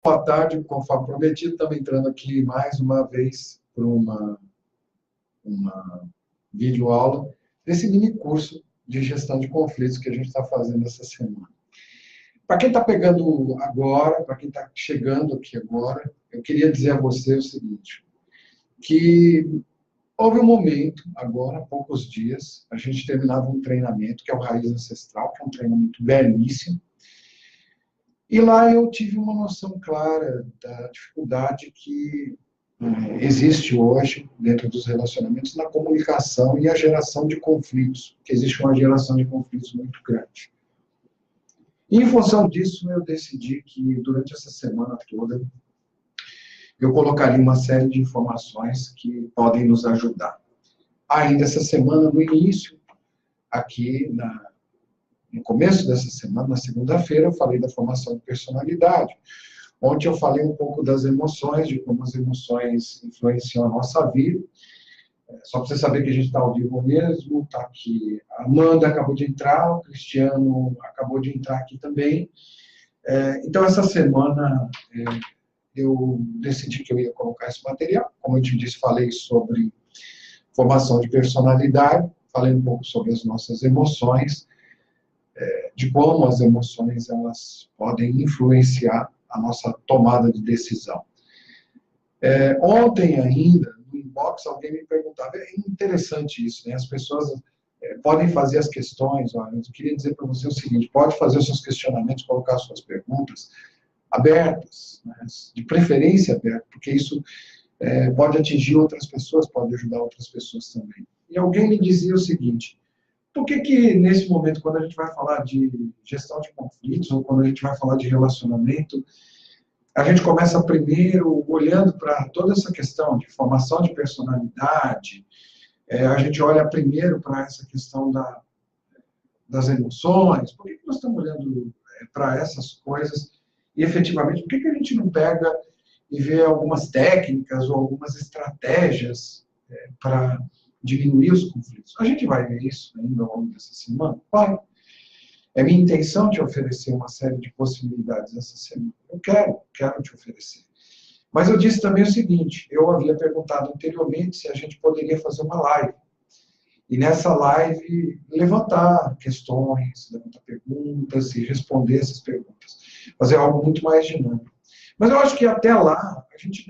Boa tarde, conforme prometido, estamos entrando aqui mais uma vez para uma videoaula desse mini curso de gestão de conflitos que a gente está fazendo essa semana. Para quem está pegando agora, para quem está chegando aqui agora, eu queria dizer a você o seguinte, que houve um momento, agora, há poucos dias, a gente terminava um treinamento, que é o Raiz Ancestral, que é um treinamento belíssimo, e lá eu tive uma noção clara da dificuldade que existe hoje dentro dos relacionamentos na comunicação e a geração de conflitos, que existe uma geração de conflitos muito grande. E, em função disso, eu decidi que durante essa semana toda eu colocaria uma série de informações que podem nos ajudar. Ainda essa semana, no início, aqui no começo dessa semana, na segunda-feira, eu falei da formação de personalidade. Ontem eu falei um pouco das emoções, de como as emoções influenciam a nossa vida. Só para você saber que a gente está ao vivo mesmo, está aqui. A Amanda acabou de entrar, o Cristiano acabou de entrar aqui também. Então, essa semana, eu decidi que eu ia colocar esse material. Como eu te disse, falei sobre formação de personalidade, falei um pouco sobre as nossas emoções, de como as emoções elas podem influenciar a nossa tomada de decisão. Ontem ainda, no inbox, alguém me perguntava, é interessante isso, né? As pessoas podem fazer as questões, olha, eu queria dizer para você o seguinte, pode fazer os seus questionamentos, colocar as suas perguntas abertas, né? De preferência abertas, porque isso pode atingir outras pessoas, pode ajudar outras pessoas também. E alguém me dizia o seguinte, por que nesse momento, quando a gente vai falar de gestão de conflitos, ou quando a gente vai falar de relacionamento, a gente começa primeiro olhando para toda essa questão de formação de personalidade, a gente olha primeiro para essa questão das emoções, por que nós estamos olhando para essas coisas e, efetivamente, por que a gente não pega e vê algumas técnicas ou algumas estratégias para diminuir os conflitos? A gente vai ver isso ainda ao longo dessa semana? Vai. É minha intenção te oferecer uma série de possibilidades essa semana. Eu quero te oferecer. Mas eu disse também o seguinte, eu havia perguntado anteriormente se a gente poderia fazer uma live. E nessa live, levantar questões, levantar perguntas e responder essas perguntas. Fazer algo muito mais dinâmico. Mas eu acho que até lá, a gente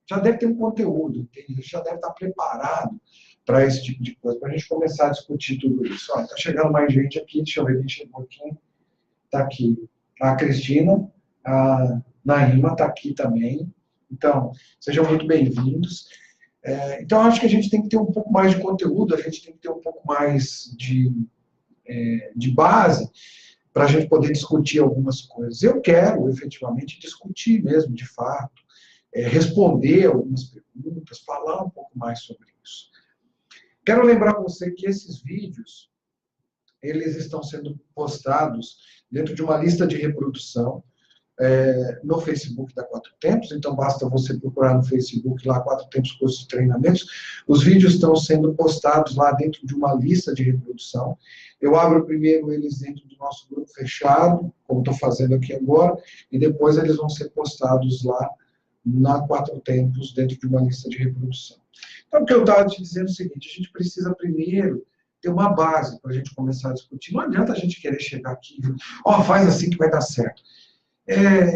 já deve ter um conteúdo, entende? A gente já deve estar preparado para esse tipo de coisa, para a gente começar a discutir tudo isso. Está chegando mais gente aqui, deixa eu ver quem chegou aqui. Está aqui a Cristina, a Naima está aqui também. Então, sejam muito bem-vindos. Então, acho que a gente tem que ter um pouco mais de conteúdo, a gente tem que ter um pouco mais de base para a gente poder discutir algumas coisas. Eu quero, efetivamente, discutir mesmo, de fato, responder algumas perguntas, falar um pouco mais sobre isso. Quero lembrar para você que esses vídeos, eles estão sendo postados dentro de uma lista de reprodução no Facebook da Quatro Tempos, então basta você procurar no Facebook lá Quatro Tempos Cursos de Treinamentos. Os vídeos estão sendo postados lá dentro de uma lista de reprodução. Eu abro primeiro eles dentro do nosso grupo fechado, como estou fazendo aqui agora, e depois eles vão ser postados lá na Quatro Tempos, dentro de uma lista de reprodução. Então, o que eu estava te dizendo é o seguinte, a gente precisa primeiro ter uma base para a gente começar a discutir. Não adianta a gente querer chegar aqui e faz assim que vai dar certo.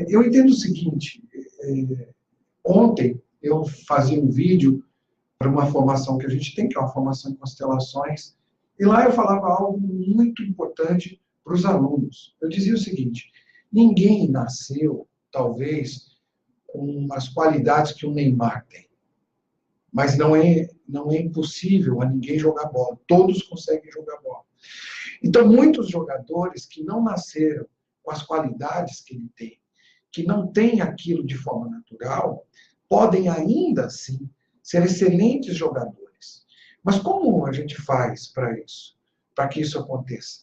Eu entendo o seguinte, ontem eu fazia um vídeo para uma formação que a gente tem, que é uma formação em constelações, e lá eu falava algo muito importante para os alunos. Eu dizia o seguinte, ninguém nasceu, talvez, com as qualidades que o Neymar tem. Mas não é impossível a ninguém jogar bola. Todos conseguem jogar bola. Então, muitos jogadores que não nasceram com as qualidades que ele tem, que não têm aquilo de forma natural, podem ainda assim ser excelentes jogadores. Mas como a gente faz para isso? Para que isso aconteça?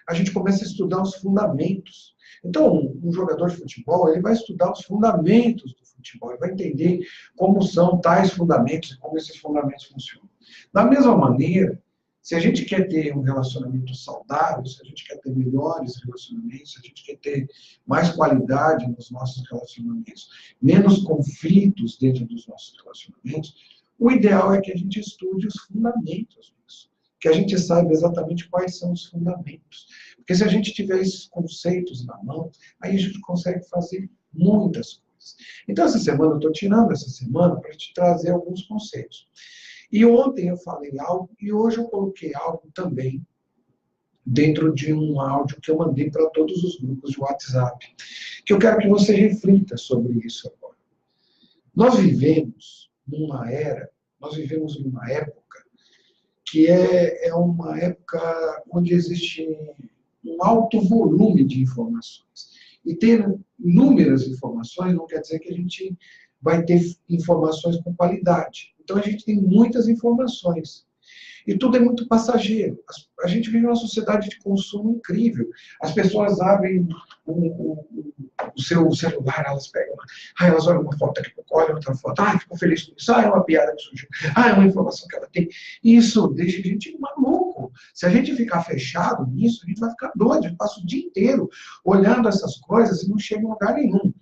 A gente começa a estudar os fundamentos. Então, um jogador de futebol, ele vai estudar os fundamentos do futebol, ele vai entender como são tais fundamentos e como esses fundamentos funcionam. Da mesma maneira, Se a gente quer ter um relacionamento saudável, se a gente quer ter melhores relacionamentos, se a gente quer ter mais qualidade nos nossos relacionamentos, menos conflitos dentro dos nossos relacionamentos, o ideal é que a gente estude os fundamentos disso, que a gente saiba exatamente quais são os fundamentos. Porque se a gente tiver esses conceitos na mão, aí a gente consegue fazer muitas coisas. Então, essa semana, eu estou tirando essa semana para te trazer alguns conceitos. E ontem eu falei algo, e hoje eu coloquei algo também dentro de um áudio que eu mandei para todos os grupos de WhatsApp, que eu quero que você reflita sobre isso agora. Nós vivemos numa época que é uma época onde existe um alto volume de informações. E ter inúmeras informações não quer dizer que a gente vai ter informações com qualidade. Então, a gente tem muitas informações. E tudo é muito passageiro. A gente vive uma sociedade de consumo incrível. As pessoas abrem o seu celular, elas pegam, elas olham uma foto daqui a pouco, olham outra foto, ficam felizes com isso, é uma piada que surgiu, é uma informação que ela tem. Isso deixa a gente maluco. Se a gente ficar fechado nisso, a gente vai ficar doido. A gente passa o dia inteiro olhando essas coisas e não chega em lugar nenhum.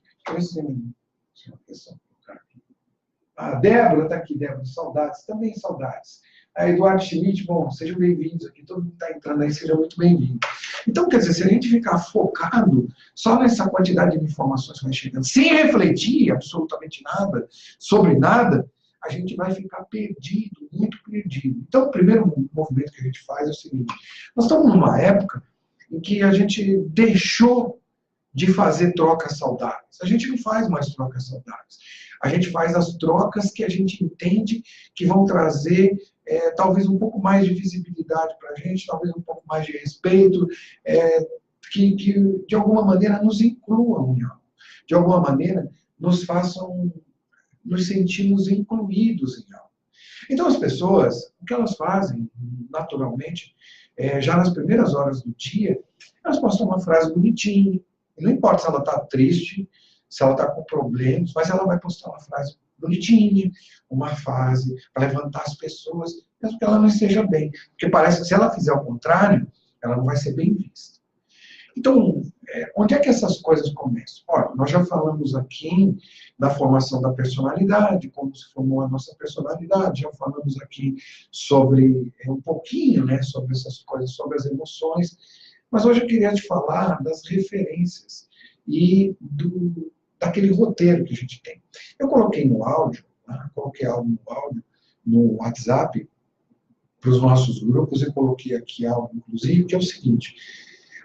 A Débora está aqui, Débora, saudades, também saudades. A Eduardo Schmidt, bom, sejam bem-vindos aqui, todo mundo está entrando aí, seja muito bem-vindo. Então, quer dizer, se a gente ficar focado só nessa quantidade de informações que vai chegando, sem refletir absolutamente nada sobre nada, a gente vai ficar perdido, muito perdido. Então, o primeiro movimento que a gente faz é o seguinte, nós estamos numa época em que a gente deixou de fazer trocas saudáveis. A gente não faz mais trocas saudáveis. A gente faz as trocas que a gente entende que vão trazer talvez um pouco mais de visibilidade para a gente, talvez um pouco mais de respeito, que de alguma maneira nos incluam em algo. De alguma maneira nos façam nos sentirmos incluídos em algo. Então as pessoas, o que elas fazem naturalmente, já nas primeiras horas do dia, elas postam uma frase bonitinha. Não importa se ela está triste, se ela está com problemas, mas ela vai postar uma frase bonitinha, uma frase para levantar as pessoas, mesmo que ela não esteja bem. Porque parece que se ela fizer o contrário, ela não vai ser bem vista. Então, onde é que essas coisas começam? Olha, nós já falamos aqui da formação da personalidade, como se formou a nossa personalidade, já falamos aqui sobre um pouquinho, né, sobre essas coisas, sobre as emoções, mas hoje eu queria te falar das referências e daquele roteiro que a gente tem. Eu coloquei no áudio, coloquei algo no áudio, no WhatsApp, para os nossos grupos, eu coloquei aqui algo, inclusive, que é o seguinte,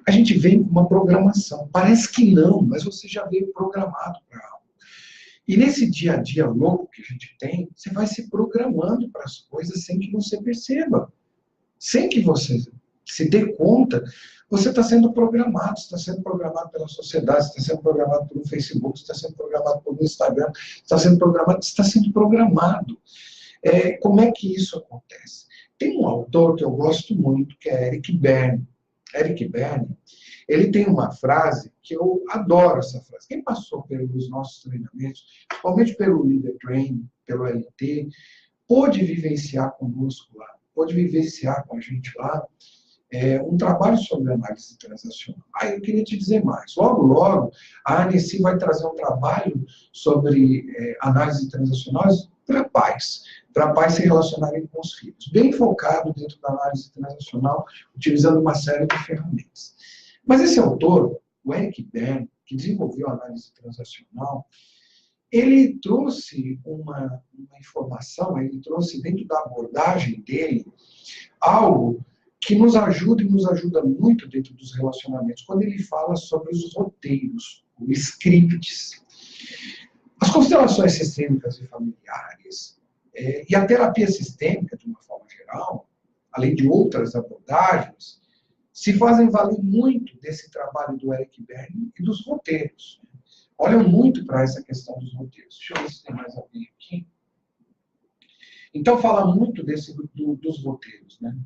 a gente vem com uma programação, parece que não, mas você já veio programado para algo. E nesse dia a dia louco que a gente tem, você vai se programando para as coisas sem que você perceba, sem que você se dê conta. Você está sendo programado, você está sendo programado pela sociedade, você está sendo programado pelo Facebook, você está sendo programado pelo Instagram, você está sendo programado. Como é que isso acontece? Tem um autor que eu gosto muito, que é Eric Berne. Eric Berne, ele tem uma frase que eu adoro essa frase. Quem passou pelos nossos treinamentos, principalmente pelo Leader Training, pelo LT, pôde vivenciar conosco lá, pôde vivenciar com a gente lá, um trabalho sobre análise transacional. Eu queria te dizer mais. Logo, logo, a ANECI vai trazer um trabalho sobre análise transacional para pais se relacionarem com os filhos. Bem focado dentro da análise transacional, utilizando uma série de ferramentas. Mas esse autor, o Eric Berne, que desenvolveu a análise transacional, ele trouxe uma informação, ele trouxe dentro da abordagem dele algo que nos ajuda e nos ajuda muito dentro dos relacionamentos, quando ele fala sobre os roteiros, os scripts. As constelações sistêmicas e familiares, e a terapia sistêmica, de uma forma geral, além de outras abordagens, se fazem valer muito desse trabalho do Eric Berne e dos roteiros. Olham muito para essa questão dos roteiros. Deixa eu ver se tem mais alguém aqui. Então, fala muito dos roteiros, né?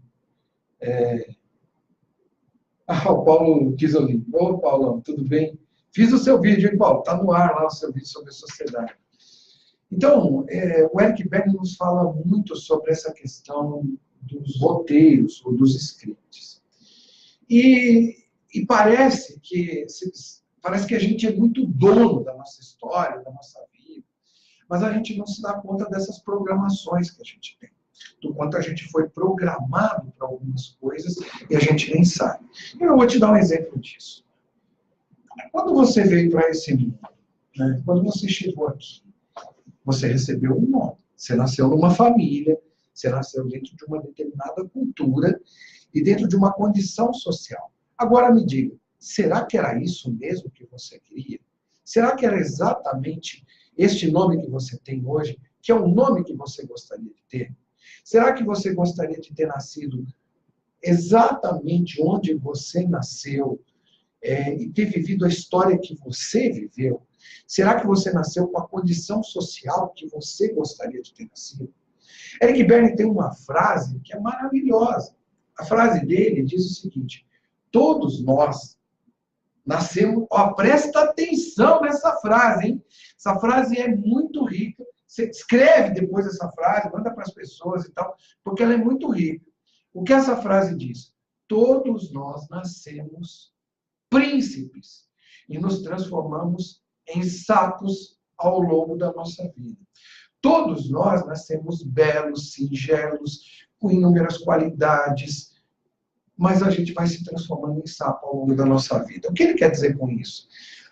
O Paulo Kisolini. Ô, Paulão, tudo bem? Fiz o seu vídeo, hein, Paulo? Está no ar lá o seu vídeo sobre a sociedade. Então, o Eric Berne nos fala muito sobre essa questão dos roteiros ou dos scripts. E parece que a gente é muito dono da nossa história, da nossa vida, mas a gente não se dá conta dessas programações que a gente tem, do quanto a gente foi programado para algumas coisas e a gente nem sabe. Eu vou te dar um exemplo disso. Quando você veio para esse mundo, né, quando você chegou aqui, você recebeu um nome, você nasceu numa família, você nasceu dentro de uma determinada cultura e dentro de uma condição social. Agora me diga, será que era isso mesmo que você queria? Será que era exatamente este nome que você tem hoje, que é o nome que você gostaria de ter? Será que você gostaria de ter nascido exatamente onde você nasceu e ter vivido a história que você viveu? Será que você nasceu com a condição social que você gostaria de ter nascido? Eric Berne tem uma frase que é maravilhosa. A frase dele diz o seguinte: todos nós nascemos... Ó, presta atenção nessa frase, hein? Essa frase é muito rica. Você escreve depois essa frase, manda para as pessoas e tal, porque ela é muito rica. O que essa frase diz? Todos nós nascemos príncipes e nos transformamos em sapos ao longo da nossa vida. Todos nós nascemos belos, singelos, com inúmeras qualidades, mas a gente vai se transformando em sapo ao longo da nossa vida. O que ele quer dizer com isso?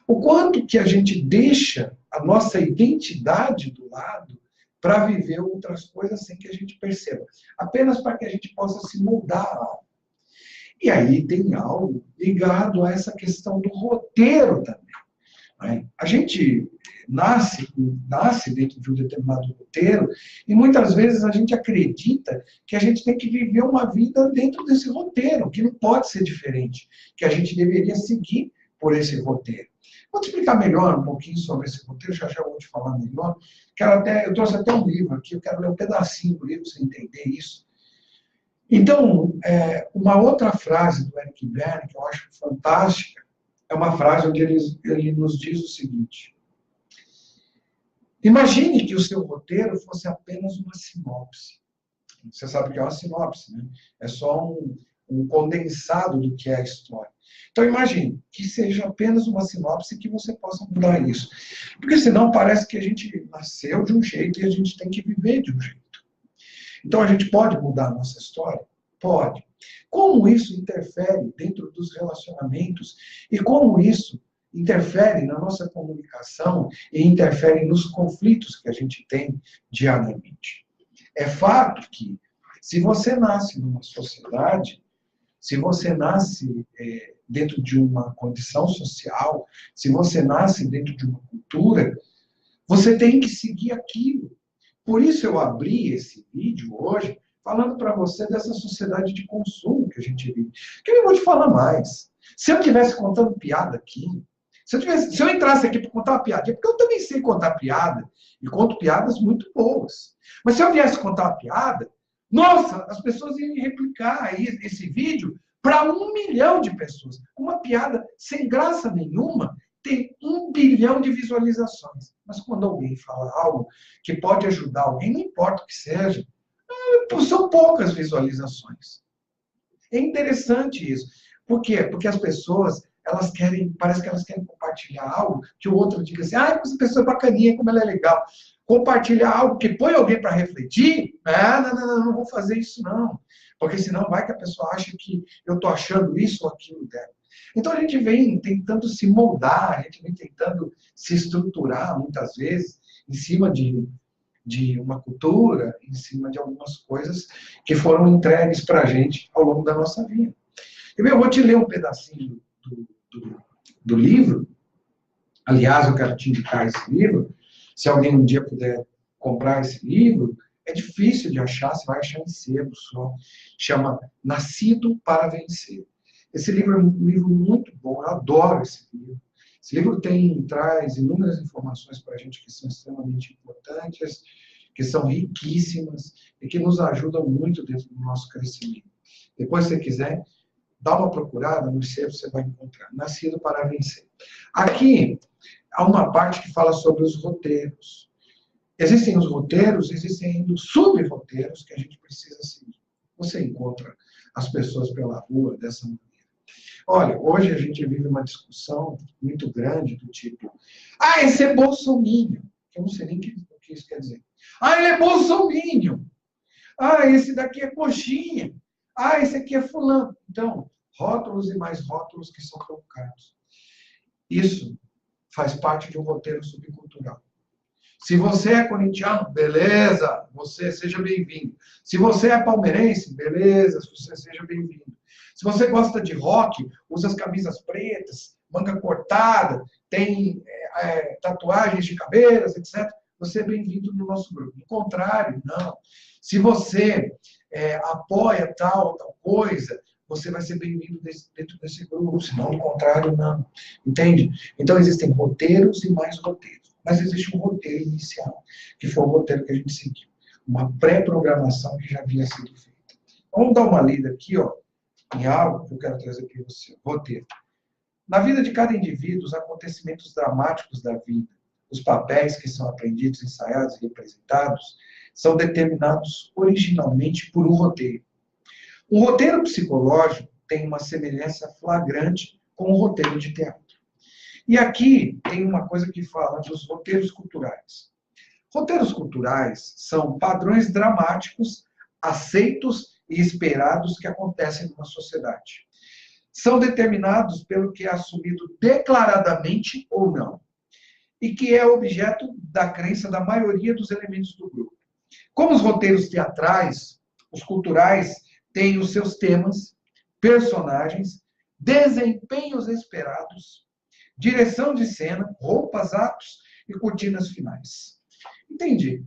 O quanto que a gente deixa a nossa identidade do lado para viver outras coisas sem que a gente perceba, apenas para que a gente possa se moldar a algo. E aí tem algo ligado a essa questão do roteiro também. Né? A gente nasce dentro de um determinado roteiro e muitas vezes a gente acredita que a gente tem que viver uma vida dentro desse roteiro, que não pode ser diferente, que a gente deveria seguir por esse roteiro. Vou te explicar melhor um pouquinho sobre esse roteiro, já vou te falar melhor. Eu trouxe até um livro aqui, eu quero ler um pedacinho do livro para você entender isso. Então, uma outra frase do Eric Berne, que eu acho fantástica, é uma frase onde ele nos diz o seguinte: imagine que o seu roteiro fosse apenas uma sinopse. Você sabe o que é uma sinopse, né? É só um condensado do que é a história. Então, imagine que seja apenas uma sinopse que você possa mudar isso. Porque senão parece que a gente nasceu de um jeito e a gente tem que viver de um jeito. Então, a gente pode mudar a nossa história? Pode. Como isso interfere dentro dos relacionamentos e como isso interfere na nossa comunicação e interfere nos conflitos que a gente tem diariamente. É fato que, se você nasce numa sociedade, se você nasce dentro de uma condição social, se você nasce dentro de uma cultura, você tem que seguir aquilo. Por isso eu abri esse vídeo hoje falando para você dessa sociedade de consumo que a gente vive. Que eu não vou te falar mais. Se eu estivesse contando piada aqui, se eu entrasse aqui para contar uma piadinha, porque eu também sei contar piada, e conto piadas muito boas. Mas se eu viesse contar uma piada, nossa, as pessoas iam replicar aí esse vídeo para 1 milhão de pessoas. Uma piada sem graça nenhuma tem 1 bilhão de visualizações. Mas quando alguém fala algo que pode ajudar alguém, não importa o que seja, são poucas visualizações. É interessante isso. Por quê? Porque as pessoas, parece que elas querem compartilhar algo que o outro diga assim: ah, essa pessoa é bacaninha, como ela é legal. Compartilhar algo que põe alguém para refletir, não vou fazer isso não. Porque senão vai que a pessoa acha que eu estou achando isso ou aquilo dela. Então a gente vem tentando se moldar, a gente vem tentando se estruturar, muitas vezes, em cima de uma cultura, em cima de algumas coisas que foram entregues para a gente ao longo da nossa vida. Eu vou te ler um pedacinho do livro. Aliás, eu quero te indicar esse livro. Se alguém um dia puder comprar esse livro, é difícil de achar, você vai achar em sebo só. Chama Nascido para Vencer. Esse livro é um livro muito bom, eu adoro esse livro. Esse livro traz inúmeras informações para a gente que são extremamente importantes, que são riquíssimas e que nos ajudam muito dentro do nosso crescimento. Depois, se você quiser, dá uma procurada no sebo, você vai encontrar. Nascido para Vencer. Aqui há uma parte que fala sobre os roteiros. Existem os roteiros, existem ainda os sub-roteiros que a gente precisa seguir. Você encontra as pessoas pela rua dessa maneira. Olha, hoje a gente vive uma discussão muito grande do tipo, esse é bolsominion. Eu não sei nem o que isso quer dizer. Ele é bolsominion. Esse daqui é coxinha. Esse aqui é fulano. Então, rótulos e mais rótulos que são colocados. Isso faz parte de um roteiro subcultural. Se você é corintiano, beleza, você seja bem-vindo. Se você é palmeirense, beleza, você seja bem-vindo. Se você gosta de rock, usa as camisas pretas, manga cortada, tem tatuagens de cabeças, etc., você é bem-vindo no nosso grupo. Do contrário, não. Se você apoia tal coisa, você vai ser bem-vindo dentro desse grupo. Se não, do contrário, não. Entende? Então, existem roteiros e mais roteiros. Mas existe um roteiro inicial, que foi o roteiro que a gente seguiu. Uma pré-programação que já havia sido feita. Vamos dar uma lida aqui, em algo que eu quero trazer para você. Roteiro. Na vida de cada indivíduo, os acontecimentos dramáticos da vida, os papéis que são aprendidos, ensaiados e representados, são determinados originalmente por um roteiro. Um roteiro psicológico tem uma semelhança flagrante com um roteiro de teatro. E aqui tem uma coisa que fala dos roteiros culturais. Roteiros culturais são padrões dramáticos aceitos e esperados que acontecem numa sociedade. São determinados pelo que é assumido declaradamente ou não, e que é objeto da crença da maioria dos elementos do grupo. Como os roteiros teatrais, os culturais têm os seus temas, personagens, desempenhos esperados, direção de cena, roupas, atos e cortinas finais. Entendi.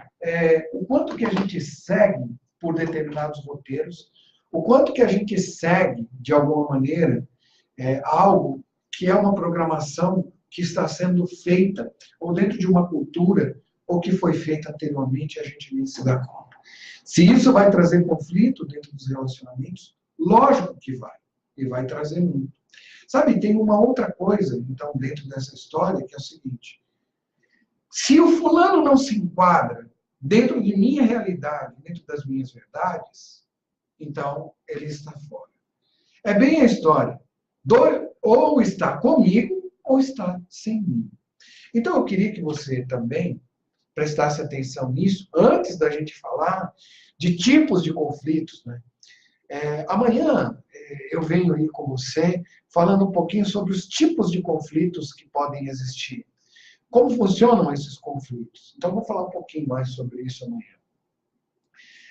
O quanto que a gente segue por determinados roteiros, o quanto que a gente segue, de alguma maneira, algo que é uma programação que está sendo feita, ou dentro de uma cultura, ou que foi feita anteriormente e a gente nem se dá conta. Se isso vai trazer conflito dentro dos relacionamentos, lógico que vai, e vai trazer muito. Sabe, tem uma outra coisa, então, dentro dessa história, que é o seguinte: se o fulano não se enquadra dentro de minha realidade, dentro das minhas verdades, então ele está fora. É bem a história. Ou está comigo, ou está sem mim. Então, eu queria que você também prestasse atenção nisso, antes da gente falar de tipos de conflitos, né? Amanhã eu venho aí com você falando um pouquinho sobre os tipos de conflitos que podem existir. Como funcionam esses conflitos? Então, eu vou falar um pouquinho mais sobre isso amanhã.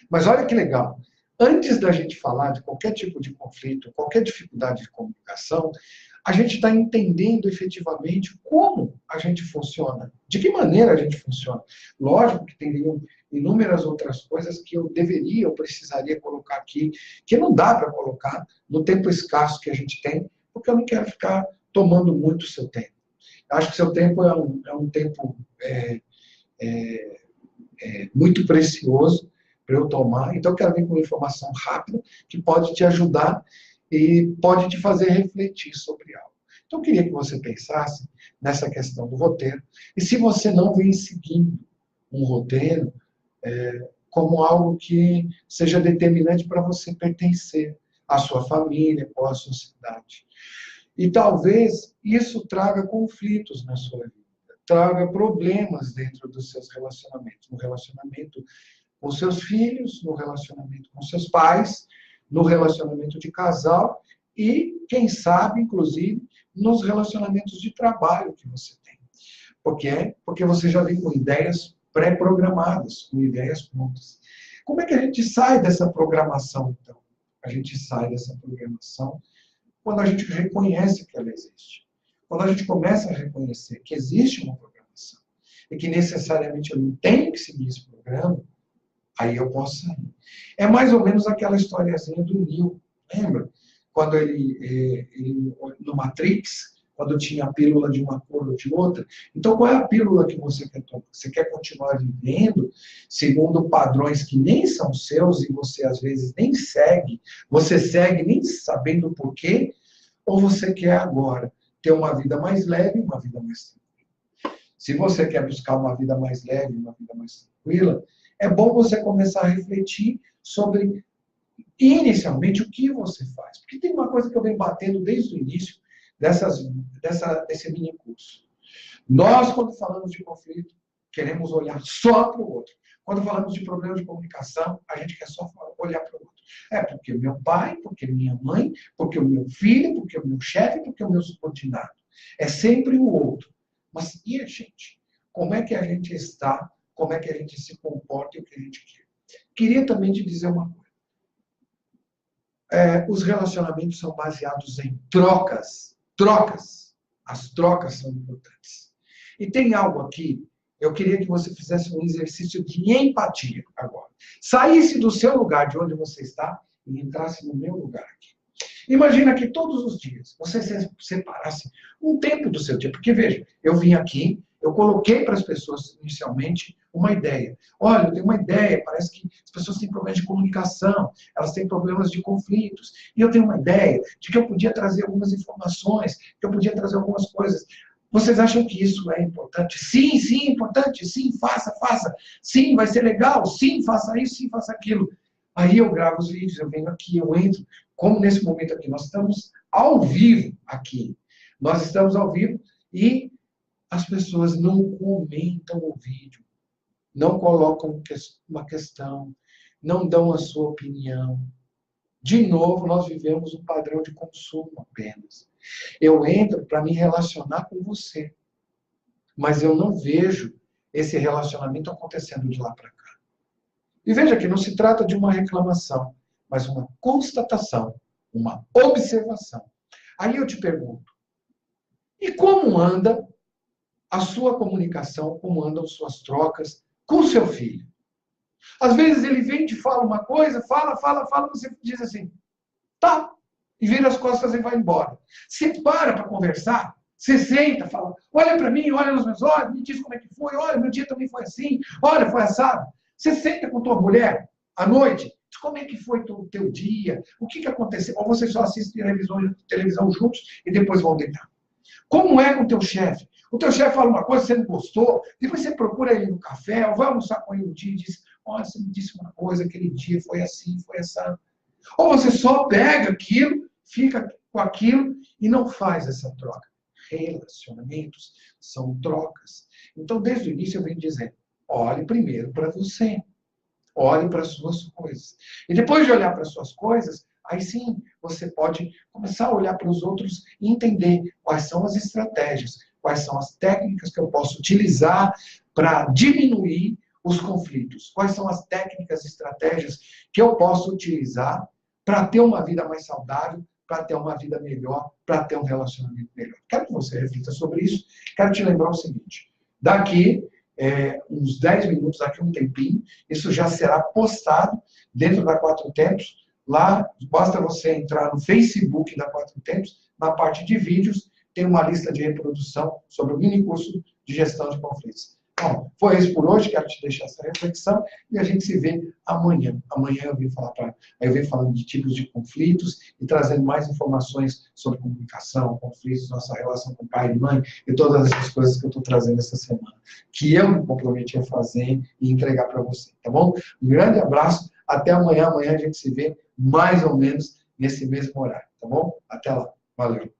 Mas olha que legal. Antes da gente falar de qualquer tipo de conflito, qualquer dificuldade de comunicação, a gente está entendendo efetivamente como a gente funciona, de que maneira a gente funciona. Lógico que tem inúmeras outras coisas que eu deveria, eu precisaria colocar aqui, que não dá para colocar no tempo escasso que a gente tem, porque eu não quero ficar tomando muito o seu tempo. Acho que seu tempo é um tempo muito precioso para eu tomar, então eu quero vir com uma informação rápida que pode te ajudar e pode te fazer refletir sobre algo. Então, eu queria que você pensasse nessa questão do roteiro. E se você não vem seguindo um roteiro como algo que seja determinante para você pertencer à sua família ou à sociedade. E talvez isso traga conflitos na sua vida, traga problemas dentro dos seus relacionamentos, no relacionamento com seus filhos, no relacionamento com seus pais, no relacionamento de casal e, quem sabe, inclusive, nos relacionamentos de trabalho que você tem. Por quê? Porque você já vem com ideias pré-programadas, com ideias prontas. Como é que a gente sai dessa programação, então? A gente sai dessa programação quando a gente reconhece que ela existe. Quando a gente começa a reconhecer que existe uma programação e que necessariamente eu não tenho que seguir esse programa, aí eu posso sair. É mais ou menos aquela historiazinha do Neo, lembra? Quando ele no Matrix, quando tinha a pílula de uma cor ou de outra. Então, qual é a pílula que você quer tomar? Você quer continuar vivendo segundo padrões que nem são seus e você, às vezes, nem segue? Você segue nem sabendo por quê? Ou você quer agora ter uma vida mais leve, uma vida mais tranquila? Se você quer buscar uma vida mais leve, uma vida mais tranquila, é bom você começar a refletir sobre inicialmente, o que você faz? Porque tem uma coisa que eu venho batendo desde o início desse mini curso. Nós, quando falamos de conflito, queremos olhar só para o outro. Quando falamos de problema de comunicação, a gente quer só olhar para o outro. É porque meu pai, porque minha mãe, porque o meu filho, porque o meu chefe, porque o meu subordinado. É sempre o outro. Mas e a gente? Como é que a gente está? Como é que a gente se comporta e o que a gente quer? Queria também te dizer uma coisa. Os relacionamentos são baseados em trocas. Trocas. As trocas são importantes. E tem algo aqui, eu queria que você fizesse um exercício de empatia agora. Saísse do seu lugar, de onde você está, e entrasse no meu lugar aqui. Imagina que todos os dias você separasse um tempo do seu dia. Porque, veja, eu vim aqui, eu coloquei para as pessoas, inicialmente, uma ideia. Olha, eu tenho uma ideia, parece que as pessoas têm problemas de comunicação, elas têm problemas de conflitos. E eu tenho uma ideia de que eu podia trazer algumas informações, que eu podia trazer algumas coisas. Vocês acham que isso é importante? Sim, sim, importante. Sim, faça, faça. Sim, vai ser legal. Sim, faça isso, sim, faça aquilo. Aí eu gravo os vídeos, eu venho aqui, eu entro. Como nesse momento aqui, nós estamos ao vivo aqui. Nós estamos ao vivo e as pessoas não comentam o vídeo, não colocam uma questão, não dão a sua opinião. De novo, nós vivemos um padrão de consumo apenas. Eu entro para me relacionar com você, mas eu não vejo esse relacionamento acontecendo de lá para cá. E veja que não se trata de uma reclamação, mas uma constatação, uma observação. Aí eu te pergunto, e como anda a sua comunicação, como andam suas trocas com o seu filho? Às vezes ele vem e te fala uma coisa, fala, você diz assim, tá, e vira as costas e vai embora. Você para conversar, você senta, fala, olha para mim, olha nos meus olhos, me diz como é que foi, olha, meu dia também foi assim, olha, foi assado. Você senta com tua mulher à noite, diz como é que foi o teu dia, o que aconteceu, ou vocês só assistem televisão juntos e depois vão deitar. Como é com o teu chefe? O teu chefe fala uma coisa, você não gostou, depois você procura ele no café, ou vai almoçar com ele um dia e diz, olha, você me disse uma coisa, aquele dia foi assim, foi assado. Ou você só pega aquilo, fica com aquilo e não faz essa troca. Relacionamentos são trocas. Então, desde o início eu venho dizendo, olhe primeiro para você. Olhe para as suas coisas. E depois de olhar para as suas coisas, aí sim você pode começar a olhar para os outros e entender quais são as estratégias, quais são as técnicas que eu posso utilizar para diminuir os conflitos, quais são as técnicas e estratégias que eu posso utilizar para ter uma vida mais saudável, para ter uma vida melhor, para ter um relacionamento melhor. Quero que você reflita sobre isso. Quero te lembrar o seguinte, daqui uns 10 minutos, daqui um tempinho, isso já será postado dentro da Quatro Tempos. Lá, basta você entrar no Facebook da Quatro Tempos, na parte de vídeos, tem uma lista de reprodução sobre o mini curso de gestão de conflitos. Bom, foi isso por hoje, quero te deixar essa reflexão e a gente se vê amanhã. Amanhã eu venho falando de tipos de conflitos e trazendo mais informações sobre comunicação, conflitos, nossa relação com pai e mãe e todas essas coisas que eu estou trazendo essa semana, que eu me comprometi a fazer e entregar para você, tá bom? Um grande abraço, até amanhã. Amanhã a gente se vê mais ou menos nesse mesmo horário, tá bom? Até lá, valeu.